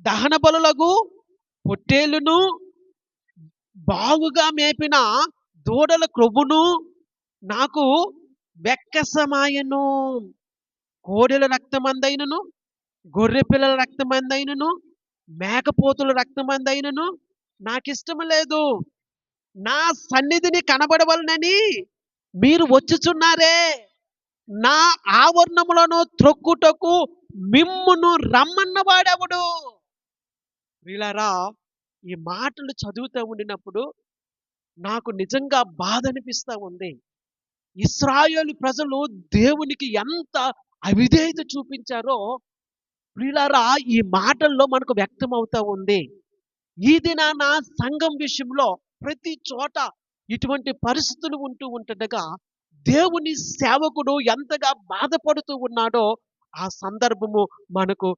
దహన బలులకు పొట్టేలును, బాగుగా మేపిన దూడల క్రొవ్వును నాకు వెక్కసమాయను. కోడెల రక్తమందైనను, గొర్రె పిల్లల రక్తమందైనను, మేకపోతుల రక్తమందైనను నాకిష్టము లేదు. నా సన్నిధిని కనబడవలనని మీరు వచ్చుచున్నారే, నా ఆవరణములను త్రొక్కుటకు మిమ్మును రమ్మన్నవాడెవడు? ప్రియులారా, ఈ మాటలు చదువుతూ ఉండినప్పుడు నాకు నిజంగా బాధ అనిపిస్తా ఉంది. ఇశ్రాయేలు ప్రజలు దేవునికి ఎంత అవిధేయత చూపించారో ప్రియులారా ఈ మాటల్లో మనకు వ్యక్తమవుతా ఉంది. ఈ దినాన సంఘం విషయంలో ప్రతి చోట ఇటువంటి పరిస్థితులు ఉంటూ ఉంటుండగా దేవుని సేవకుడు ఎంతగా బాధపడుతూ ఉన్నాడో ఆ సందర్భము మనకు